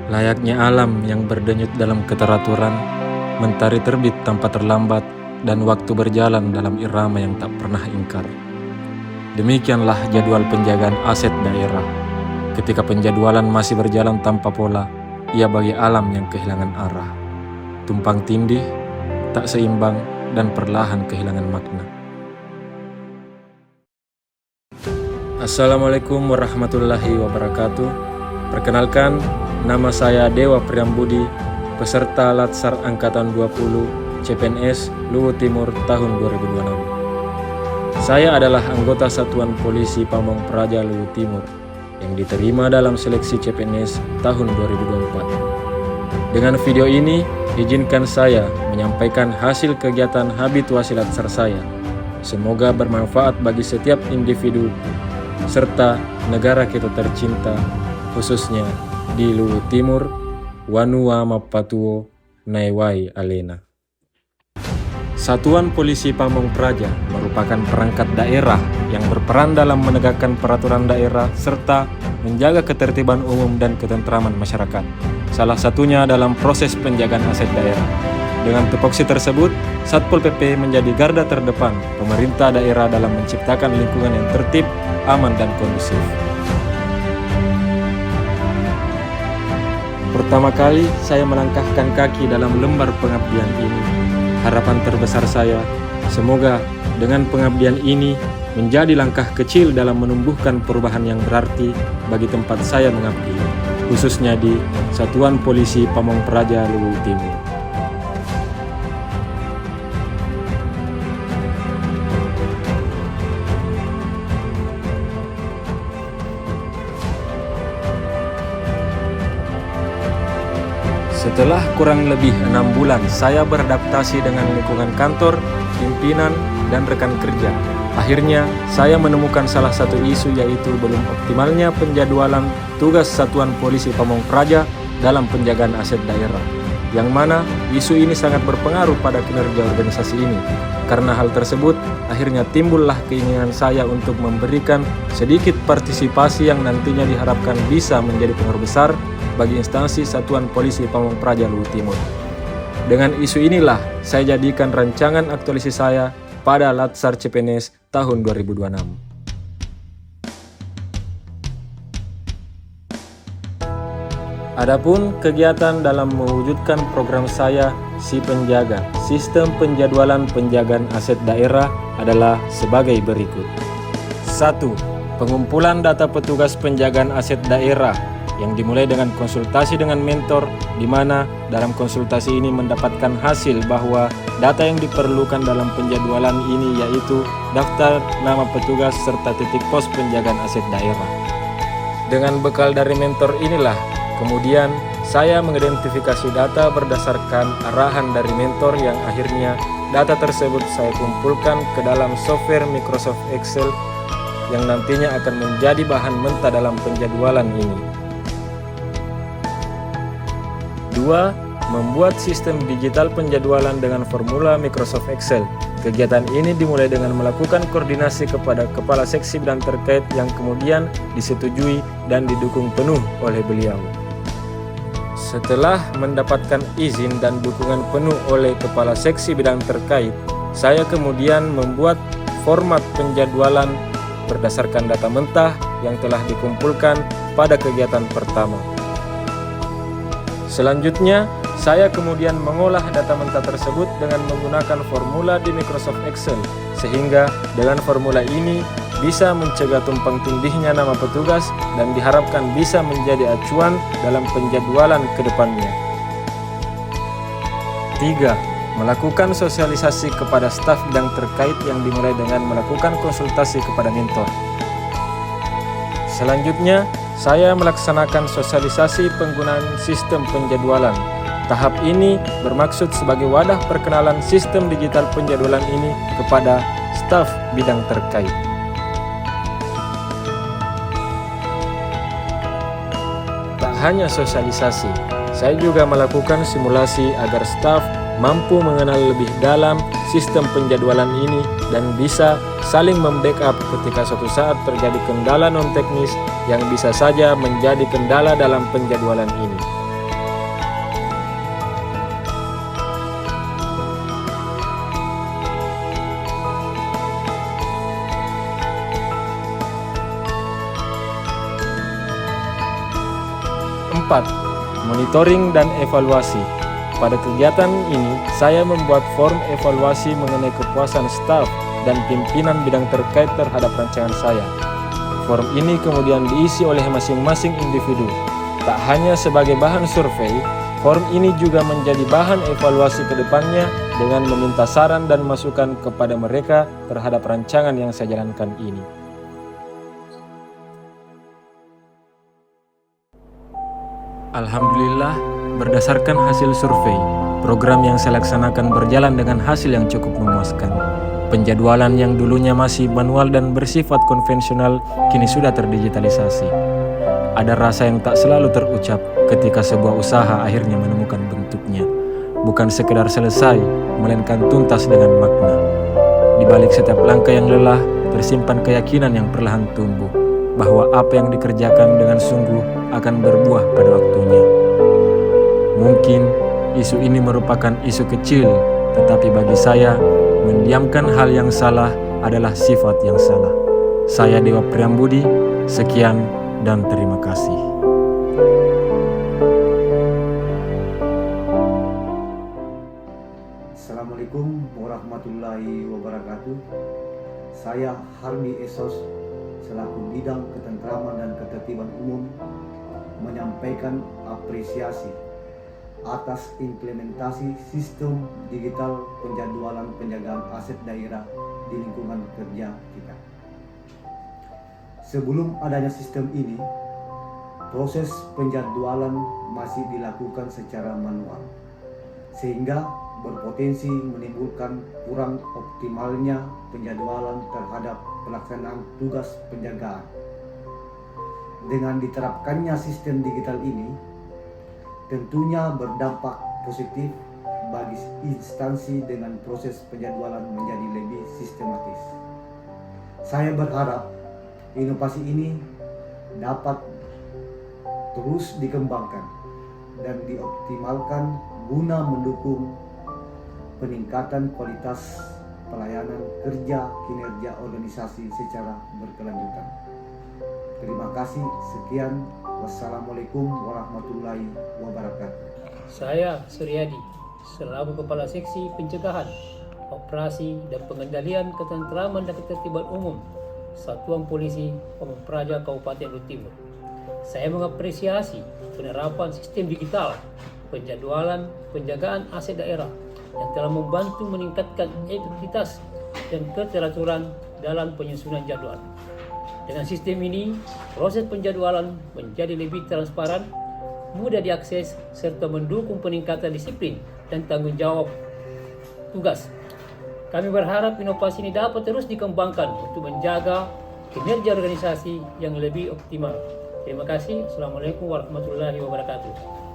Layaknya alam yang berdenyut dalam keteraturan, mentari terbit tanpa terlambat, dan waktu berjalan dalam irama yang tak pernah ingkar. Demikianlah jadwal penjagaan aset daerah. Ketika penjadwalan masih berjalan tanpa pola, ia bagi alam yang kehilangan arah. Tumpang tindih, tak seimbang, dan perlahan kehilangan makna. Assalamualaikum warahmatullahi wabarakatuh. Perkenalkan, nama saya Dewa Priambudi, peserta Latsar Angkatan 20 CPNS Luwu Timur tahun 2026. Saya adalah anggota Satuan Polisi Pamong Praja Luwu Timur yang diterima dalam seleksi CPNS tahun 2024. Dengan video ini, izinkan saya menyampaikan hasil kegiatan habituasi Latsar saya. Semoga bermanfaat bagi setiap individu serta negara kita tercinta, khususnya di Luwu Timur, Wanua Mapatuo, Naiwai Alena. Satuan Polisi Pamong Praja merupakan perangkat daerah yang berperan dalam menegakkan peraturan daerah serta menjaga ketertiban umum dan ketentraman masyarakat. Salah satunya dalam proses penjagaan aset daerah. Dengan tupoksi tersebut, Satpol PP menjadi garda terdepan pemerintah daerah dalam menciptakan lingkungan yang tertib, aman, dan kondusif. Pertama kali saya melangkahkan kaki dalam lembar pengabdian ini. Harapan terbesar saya, semoga dengan pengabdian ini menjadi langkah kecil dalam menumbuhkan perubahan yang berarti bagi tempat saya mengabdi, khususnya di Satuan Polisi Pamong Praja Luwu Timur. Setelah kurang lebih 6 bulan, saya beradaptasi dengan lingkungan kantor, pimpinan, dan rekan kerja. Akhirnya, saya menemukan salah satu isu, yaitu belum optimalnya penjadwalan tugas Satuan Polisi Pamong Praja dalam penjagaan aset daerah. Yang mana isu ini sangat berpengaruh pada kinerja organisasi ini. Karena hal tersebut, akhirnya timbullah keinginan saya untuk memberikan sedikit partisipasi yang nantinya diharapkan bisa menjadi pengaruh besar bagi instansi Satuan Polisi Pamong Praja Luwu Timur. Dengan isu inilah saya jadikan rancangan aktualisasi saya pada Latsar CPNS tahun 2026. Adapun kegiatan dalam mewujudkan program saya Si Penjaga, sistem penjadwalan penjagaan aset daerah adalah sebagai berikut. 1. Pengumpulan data petugas penjagaan aset daerah yang dimulai dengan konsultasi dengan mentor, di mana dalam konsultasi ini mendapatkan hasil bahwa data yang diperlukan dalam penjadwalan ini yaitu daftar nama petugas serta titik pos penjagaan aset daerah. Dengan bekal dari mentor inilah, kemudian saya mengidentifikasi data berdasarkan arahan dari mentor yang akhirnya data tersebut saya kumpulkan ke dalam software Microsoft Excel yang nantinya akan menjadi bahan mentah dalam penjadwalan ini. 2. Membuat sistem digital penjadwalan dengan formula Microsoft Excel. Kegiatan ini dimulai dengan melakukan koordinasi kepada kepala seksi bidang terkait yang kemudian disetujui dan didukung penuh oleh beliau. Setelah mendapatkan izin dan dukungan penuh oleh kepala seksi bidang terkait, saya kemudian membuat format penjadwalan berdasarkan data mentah yang telah dikumpulkan pada kegiatan pertama. Selanjutnya, saya kemudian mengolah data mentah tersebut dengan menggunakan formula di Microsoft Excel, sehingga dengan formula ini bisa mencegah tumpang tindihnya nama petugas dan diharapkan bisa menjadi acuan dalam penjadwalan ke depannya. 3. Melakukan sosialisasi kepada staf bidang terkait yang dimulai dengan melakukan konsultasi kepada mentor. Selanjutnya, saya melaksanakan sosialisasi penggunaan sistem penjadwalan. Tahap ini bermaksud sebagai wadah perkenalan sistem digital penjadwalan ini kepada staf bidang terkait. Tak hanya sosialisasi, saya juga melakukan simulasi agar staf mampu mengenal lebih dalam sistem penjadwalan ini dan bisa saling membackup ketika suatu saat terjadi kendala non-teknis yang bisa saja menjadi kendala dalam penjadwalan ini. Keempat, monitoring dan evaluasi. Pada kegiatan ini, saya membuat form evaluasi mengenai kepuasan staf dan pimpinan bidang terkait terhadap rancangan saya. Form ini kemudian diisi oleh masing-masing individu. Tak hanya sebagai bahan survei, form ini juga menjadi bahan evaluasi ke depannya dengan meminta saran dan masukan kepada mereka terhadap rancangan yang saya jalankan ini. Alhamdulillah, berdasarkan hasil survei, program yang saya laksanakan berjalan dengan hasil yang cukup memuaskan. Penjadwalan yang dulunya masih manual dan bersifat konvensional kini sudah terdigitalisasi. Ada rasa yang tak selalu terucap ketika sebuah usaha akhirnya menemukan bentuknya. Bukan sekedar selesai, melainkan tuntas dengan makna. Di balik setiap langkah yang lelah, tersimpan keyakinan yang perlahan tumbuh, bahwa apa yang dikerjakan dengan sungguh akan berbuah pada waktunya. Mungkin isu ini merupakan isu kecil, tetapi bagi saya, mendiamkan hal yang salah adalah sifat yang salah. Saya Dewa Priambudi, sekian dan terima kasih. Assalamualaikum warahmatullahi wabarakatuh. Saya Harmi Esos selaku Bidang Ketentraman dan Ketertiban Umum menyampaikan apresiasi atas implementasi sistem digital penjadwalan penjagaan aset daerah di lingkungan kerja kita. Sebelum adanya sistem ini, proses penjadwalan masih dilakukan secara manual, sehingga berpotensi menimbulkan kurang optimalnya penjadwalan terhadap pelaksanaan tugas penjagaan. Dengan diterapkannya sistem digital ini, tentunya berdampak positif bagi instansi dengan proses penjadwalan menjadi lebih sistematis. Saya berharap inovasi ini dapat terus dikembangkan dan dioptimalkan guna mendukung peningkatan kualitas pelayanan kerja kinerja organisasi secara berkelanjutan. Terima kasih, sekian. Wassalamualaikum warahmatullahi wabarakatuh. Saya Suryadi, selaku Kepala Seksi Pencegahan, Operasi dan Pengendalian Ketentraman dan Ketertiban Umum Satuan Polisi Pamung Praja Kabupaten Belu Timur. Saya mengapresiasi penerapan sistem digital penjadwalan penjagaan aset daerah yang telah membantu meningkatkan efektivitas dan keteraturan dalam penyusunan jadwal. Dengan sistem ini, proses penjadwalan menjadi lebih transparan, mudah diakses, serta mendukung peningkatan disiplin dan tanggung jawab tugas. Kami berharap inovasi ini dapat terus dikembangkan untuk menjaga kinerja organisasi yang lebih optimal. Terima kasih. Assalamualaikum warahmatullahi wabarakatuh.